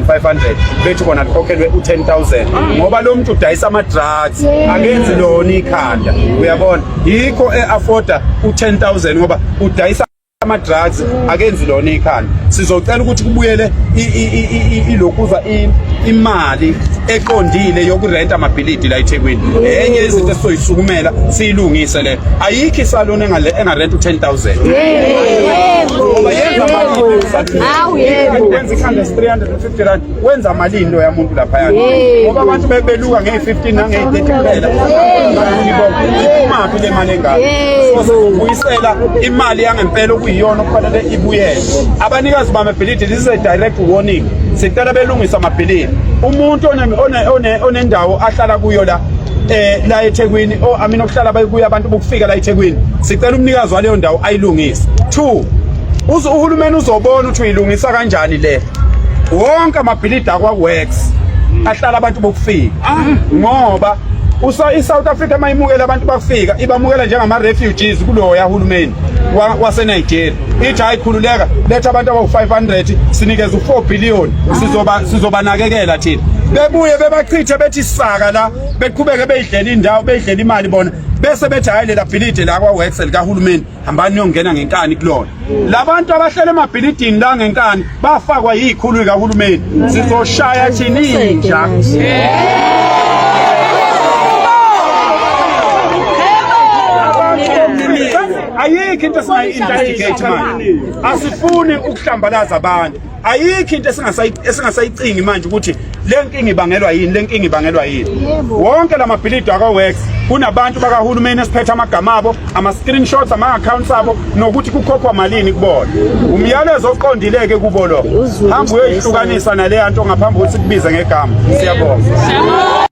500 bethi kona likhokhelwe u10,000 ngoba lo muntu udayisa ama drugs akenzi lona ikhanda uyabona yikho eafforda u10,000 ngoba udayisa ama drugs akenzi lona ikhanda sizocela ukuthi kubuyele ilokuza imali eqondile yokurenta amabhilidi la eThekwini enye izinto esizoyisukumela siyilungise le ayikho isalone engarenta u10,000 ngoba yenza mali wenza ikhanda 350 rand wenza malini lo yamuntu lapha yana ngoba abantu bebeluka nge15 nange30 kuphela imaphi le mali engaka sokubuyisela imali yangempela okuyiyona okufanele ibuyele abanikazi bamabhilidi this is a direct warning sicela belungisa amabhilidi umuntu onendawo ahlala kuyo la eThekwini amina okuhlala bayibuya abantu bokufika la eThekwini sicela umnikazi waleyo ndawo ayilungise 2 uhulumeni uzobona ukuthi uyilungisa kanjani le wonke amabhilidi akwaWorks ahlala abantu bokufika ngoba iSouth Africa mayimukela abantu bakufika ibamukela njengama refugees kulowo yahulumeni waseNigeria ithi ayikhululeka letha abantu abawu500 sinikeza u4 billion sizobanakekela thina bebuye bebachithe bethi saka la beqhubeke beyidlela indawo beyidlela imali bona bese bethi hayi lela bhilidi la kwaWorks likahulumeni hambani niyongena ngenkani kulona labantu abahlele emabhilidini la ngenkani bafakwa yikhulu likahulumeni sizoshaya thina inja ayikho into esingayi-investigate manje asifuni ukuhlambalaza abantu ayikho into esingasayicingi manje ukuthi le nkinga ibangelwa yini wonke lamabhilidi akwaWorks kunabantu bakahulumeni esiphethe amagama abo ama-screenshots ama-accounts abo nokuthi kukhokhwa malini kubona umyalezo oqondileke kubo lo hamba uyoyihlukanisa naleya nto ngaphambi kokuthi kubize ngegama siyabonga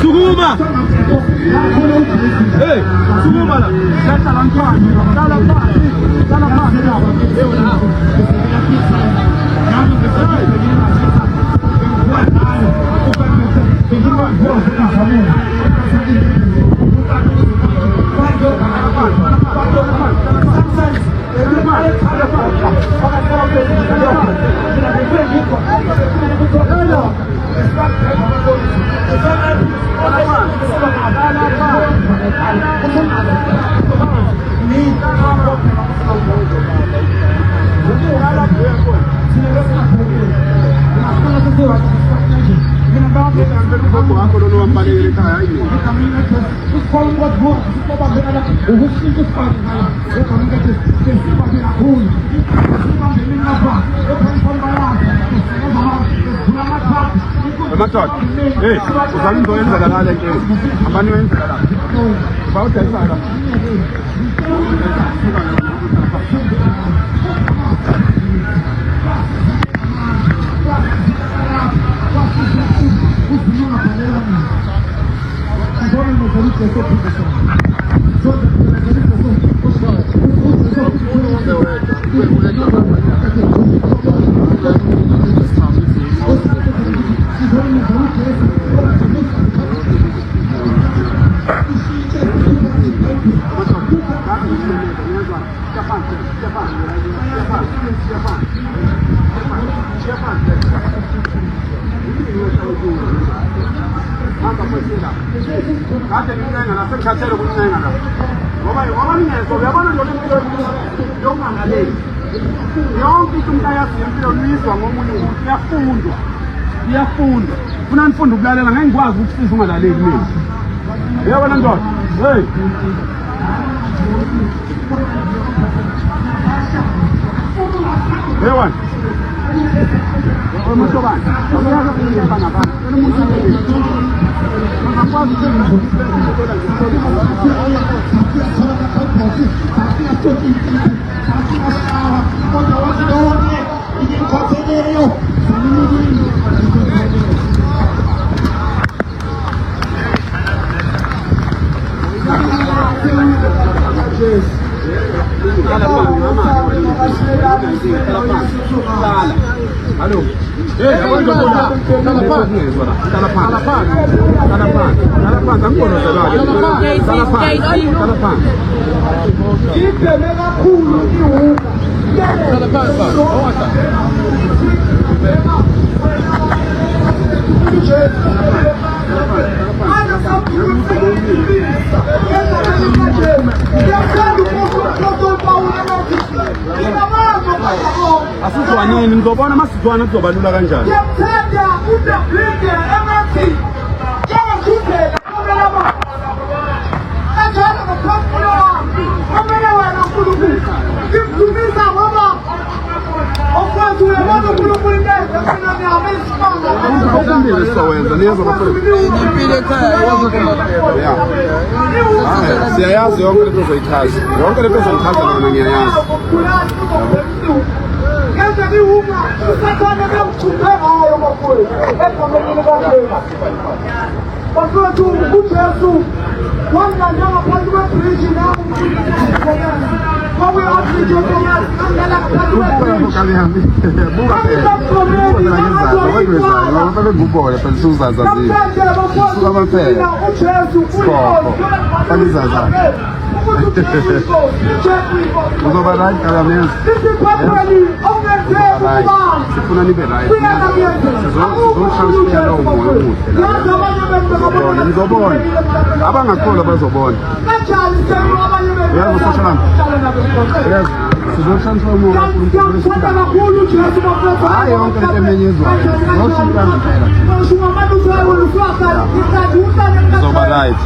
Sukuma! Hey, sukuma la. Leta la mkwani. Dala pasi. Dala pasi. Leo na hapo. Matot, hey, usalim doyen zagala leke, amani wen zagala. Bao tel zagala. Iyafundwa funa nifunda ukulalela ngeke ngikwazi ukusiza ungalaleli mina yabona ndoda hey Ewan Omusobani Omuyaza kunyemba nabantu Omuntu ngakwazi Halo. Asizwaneni ngizobona masizwana kuzobalula kanjani. Ngiyamthanda uDablinde eMathi. Njengokuphela omelama. Kanjalo ngaphambi kwami. Omele wena uNkulunkulu. Ngimdumisa ngoba okwazi uyabona uNkulunkulu into efuna ngiyame isimanga. Ngizofundile sizowenza niyazi abafowethu. Impilo ekhaya Yeah. Siyayazi yonke lento zoyichaza. Yonke lento zoyichaza nona ngiyayazi. Ngenza ngiwuma, usathane bemchuphe ngayo mafowethu. Egameni likaJesu. bafowethu uJesu wangena ngaphansi kwebridge nawo kwakuye athi Thomas angena ngaphansi uzoba right kalamezi sifuna nibe right sizoshaya lowo moya omuhle nizobona abangakholwa bazobona uyazi sizotransforma hayi yonke into emenyezwayo uzoba right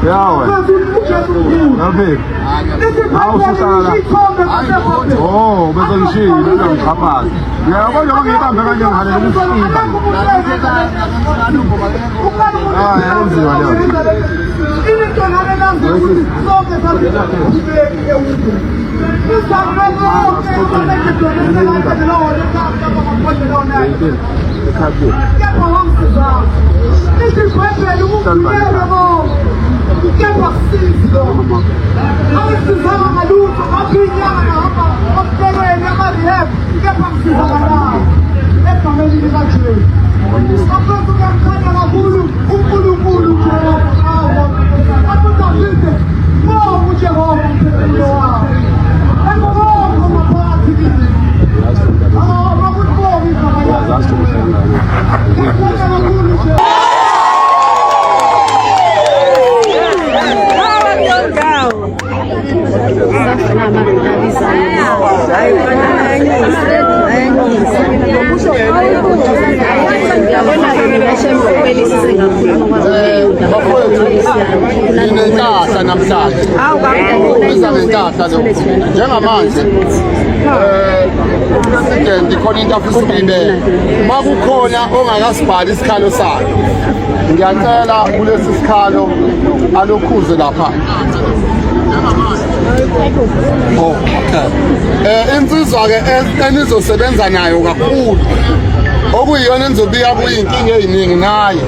yawe yabe awususala oh bezongishiya ngizamxhaphaza ngiyabona ngibambe kanje ngihalela ukusiba yenziwa Inenhlahla namhlanje izalenhlahla lo njengamanje upresident khona into afisa ukuyibeka makukhona ongakasibhali isikhalo sakhe ngiyacela kulesi sikhalo alokhuze lapha insizwa ke enizosebenza nayo kakhulu okuyiyona enizobika kuyinkinga eziningi naye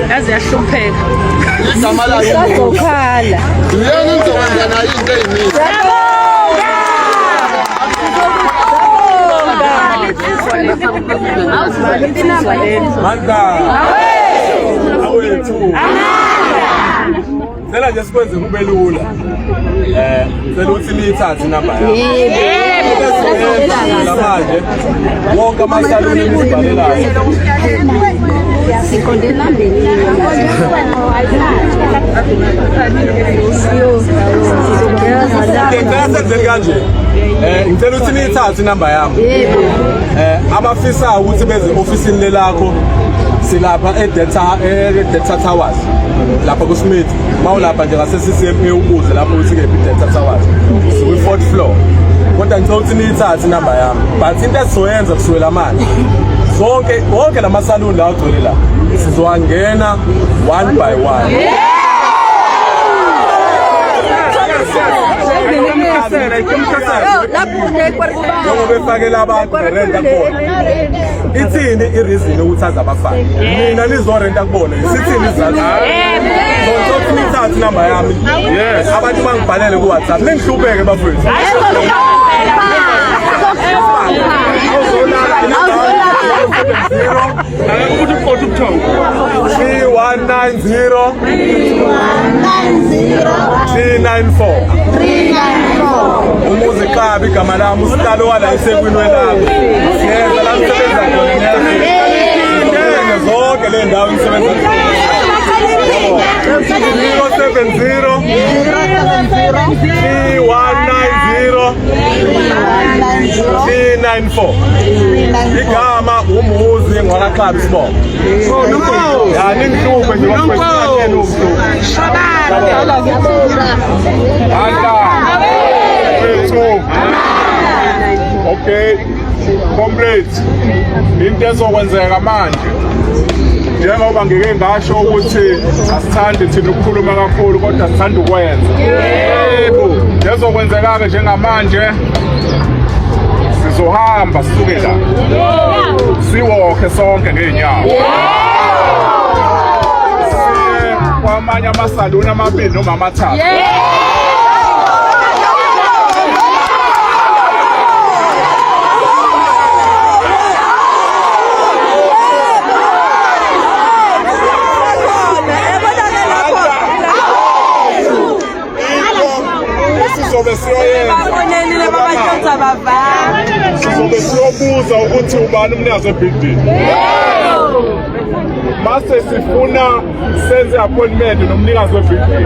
yazi yahlupheka igama lakhe uzokhala yena nizokwenza nayo into eziningi Sela nje sikwenze kube lula. Sela uthi niyithathe inamba yakho. Yebo. Manje wonke amasaluni nisibhalelayo. Sikondela mbili. Ngicela kanje. Ngicela uthi niyithathe inamba yakho. Yebo. Abafisa ukuthi beze ofisini lelakho silapha eDelta Towers lapha ku Smith mawulapha nje ngase CCMA ubuze lapho uthi ke eDelta Towers ku 4th floor kodwa ngithothi niyithathe inamba yami but into esizoyenza kusukela manje wonke lamasaluni la ugcwele la sizowangena one by one njengoba efakela abantu berenta kubona ithini ireason ukuthi aza abafaki mina nizorenta kubona isithini izathu ngizothi nithathe inamba yami abantu bangibhalele ku WhatsApp ningihlupheke bafowethu umuzi Xabi igama lami usihlalo wala esekwini welami ngeza la msebenza khona zonke le ndawo nisebenza 070 394 igama umuzi ngwana Xabi Sibongo ya ningihluphe nje bafowethu okay complete into ezokwenzeka manje njengoba ngike ngasho ukuthi asithandi thina ukukhuluma kakhulu kodwa sithanda ukwenza yebo lezokwenzeka ke njengamanje sizohamba sisuke la siwokhe sonke ngeenyawo siye kwamanye amasaluni amabili noma amathathu sizobe siyobuza ukuthi ubani umnikazi webhilidini mase sifuna senze appointment nomnikazi webhilidini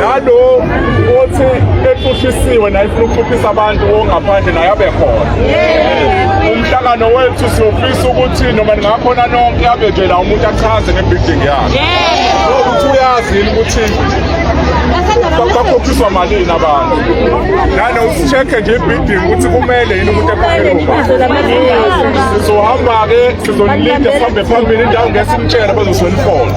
nalo othi exushisiwe naye ifuna ukuxuphisa abantu ongaphandle naye abe khona umhlangano wethu siyofisa ukuthi noma ningakhona nonke abe nje la umuntu achaze ngebhilidini yakhe ukuthi uyazini ukuthi bakhokhiswa malini abantu nanokucheck-e nje ibhilidini ukuthi kumele yini umuntu ekhokhelwa sizohamba-ke sizonilinda sihambe phambili indawo ngesimtshela bezosonifona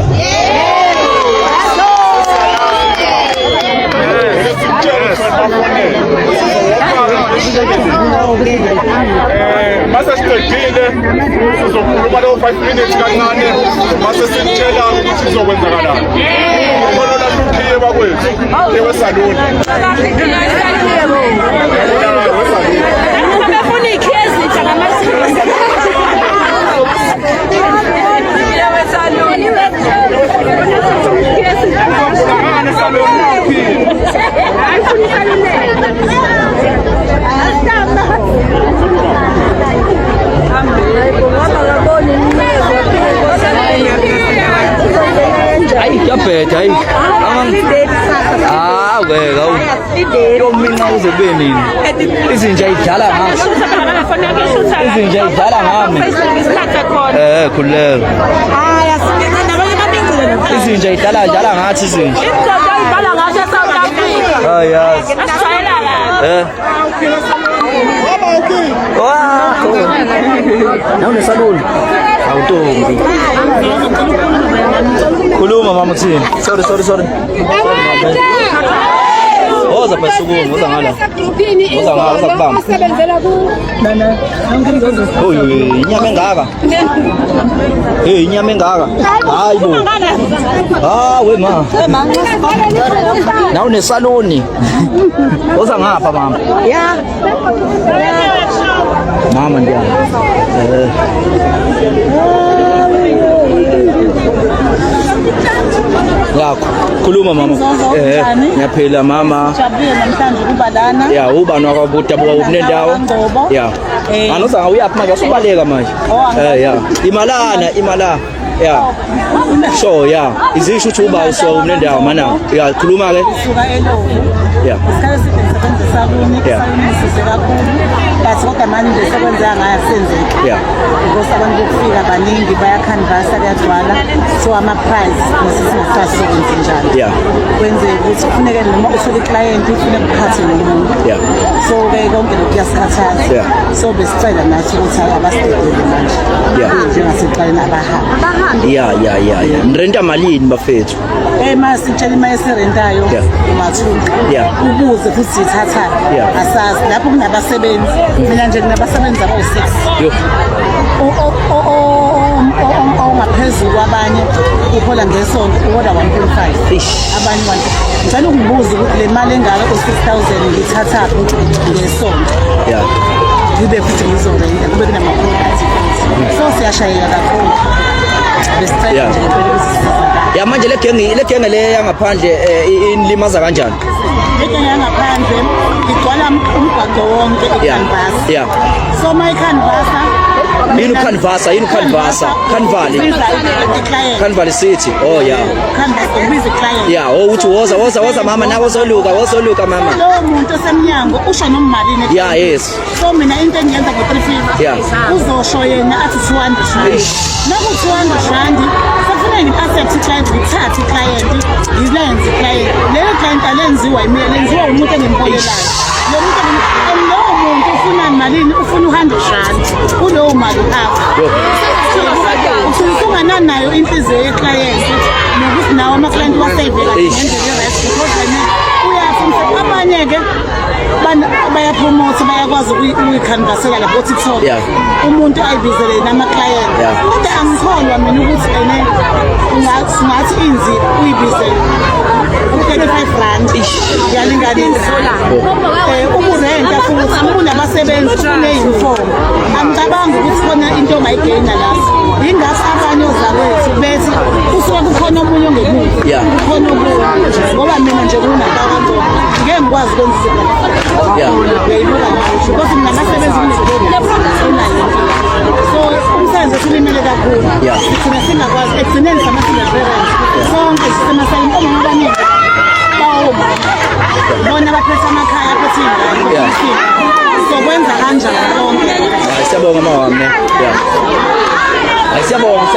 mase siqedile sizokhuluma leyo 5 minutes kancane mase simtshela ukuthi sizokwenzakalani ukhona luthiye bakwethu lewesaluni befuna ikhezi njengamasiko Yaphetha hayi weka yomina uze kube nini izinja idlala ngathi izinja idlala ngami khuleka izinja idlala ngathi izinja yazi nawunesaluni awutombi khuluma mama uthini sorry oza phasukumo oza ngala oza kubamba inyama engaka inyama engaka hayi bo we ma nawu nesaluni oza ngapha mama mama ndiya yakho khuluma mama ngiyaphila mama jabule namhlanje kuba lana uba nakwabuta bunendawo anoza ngawuyaphi manje usubaleka manje imala sure izisho ukuthi uba so unendawo mana khuluma ke suka eLowo isikhathi sisebenzisa kuni sisebenzisa kakhulu but kodwa manje sekwenza ngaya senzeke because abantu bokufika baningi bayacanvasa kuyagcwala so ama price nesisingasazi ukwenza njalo kwenze ukuthi kufuneke noma uthole client ufune ukuphatha nomuntu so ke konke lokhu kuyasikhathaza so besicela nathi ukuthi abastedele manje njengaseqaleni abahamba nirenta malini bafethu masitshela imali esirentayo umathunqa ukuze futhi sithatha asazi lapho kunabasebenzi mina nje kunabasebenzi abo-6 ongaphezulu kwabanye uhola ngesonto uhola 1.5 abanye 1. Ngicela ukubuza ukuthi le mali engaka u-6,000 ngithathaphi ngesonto ngibe futhi ngizorenta kube kunama-products so siyashayeka kakhulu besicela nje ukuthi manje le genge le yangaphandle inlimaza kanjani? Le genge yangaphandle igcwala umgwaqo wonke ecanvas so my canvasa yini ucanvasa Carnival City canvas ubiza client uthi woza mama nawe wozoluka mama lo muntu osemnyango usho nomalini yes so mina into engiyenza ngo-350 uzosho yena athi 200 rand naku 200 rand sefuna ngi-accept client ngithathe client ngilenze client leyo client alenziwa yimina lenziwa umuntu engimbolelayo lo muntu ufuna malini ufuna 100 rand kulowo mali apho usungana nayo inhliziyo yeclient nokuthi nawo ama-client wasevela ngendlela right because wena uyafuna abanye-ke bayapromote bayakwazi ukuyikhanvasela lapho TikTok umuntu ayibizele nama-client kodwa angikholwa mina ukuthi singathi inzi uyibizele u-35 yalinganisa ukurenta futhi kunabasebenzi kuneyunifomu angicabangi ukuthi khona into ongayigeyina lapho yingakho abanye ozakwethu bethi kusuke kukhona omunye ongemuva kukhona omunye ngoba mina nje kunabakantona ngeke ngikwazi ukwenza uyayibuka because mina nasebenzi so umsebenzi esilimele kakhulu thina singakwazi ekugcineni sama-celebrants sonke sisemasayini omama abaningi bona baphethe amakhaya aphethe iy'ngane sokwenza kanjani konke siyabonga mawami siyabonga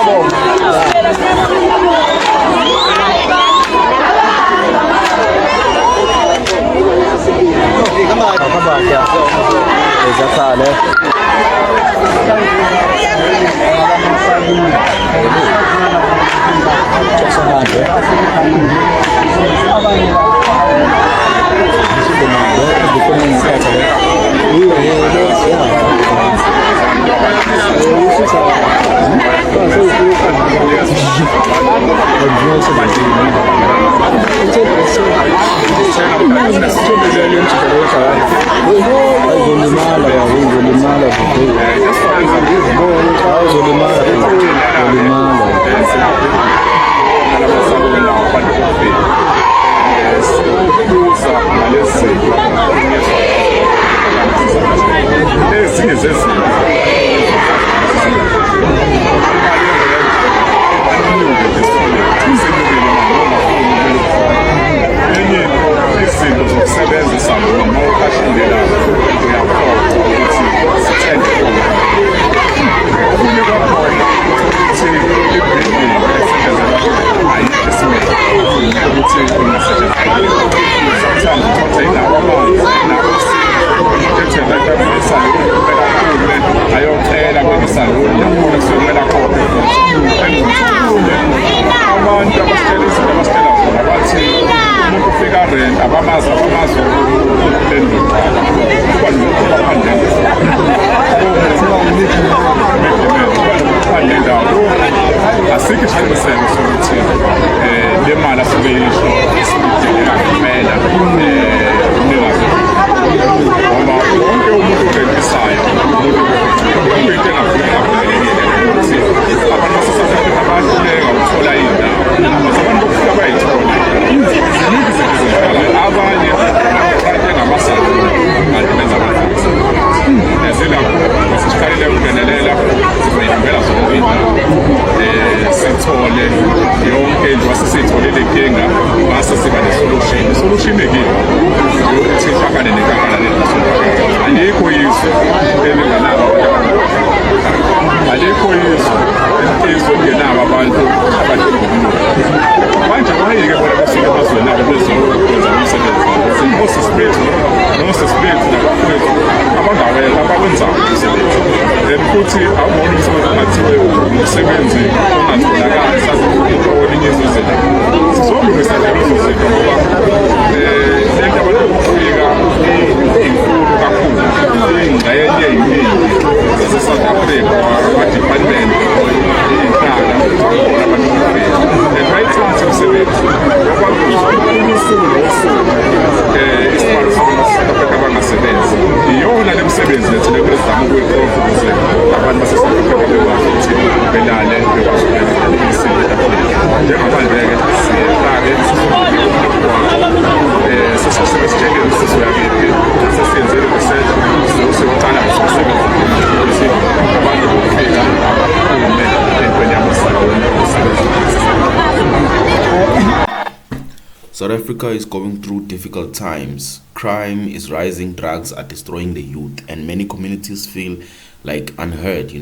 South Africa is going through difficult times. Crime is rising, drugs are destroying the youth, and many communities feel like unheard,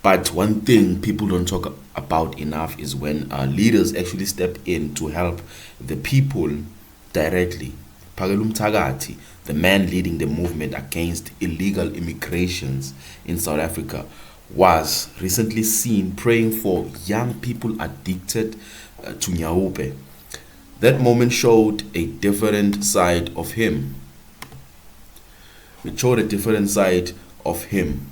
But one thing people don't talk about enough is when leaders actually step in to help the people directly. Phakela Mthakathi, the man leading the movement against illegal immigrations in South Africa, was recently seen praying for young people addicted to Nyaupe. That moment showed a different side of him. It showed a different side of him.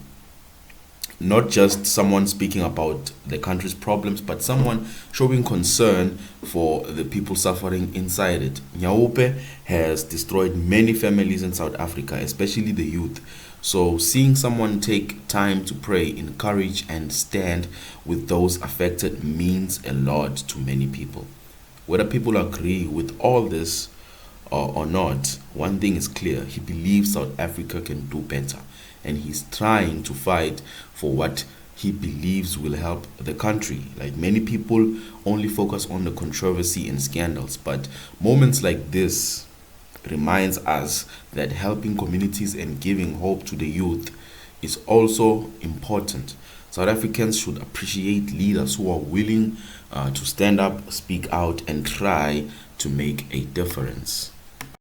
Not just someone speaking about the country's problems, but someone showing concern for the people suffering inside it. Nyaupe has destroyed many families in South Africa, especially the youth. So seeing someone take time to pray, encourage and stand with those affected means a lot to many people. Whether people agree with all this or not, one thing is clear: he believes South Africa can do better, and he's trying to fight for what he believes will help the country. Like, many people only focus on the controversy and scandals, but moments like this reminds us that helping communities and giving hope to the youth is also important. South Africans should appreciate leaders who are willing to stand up, speak out, and try to make a difference.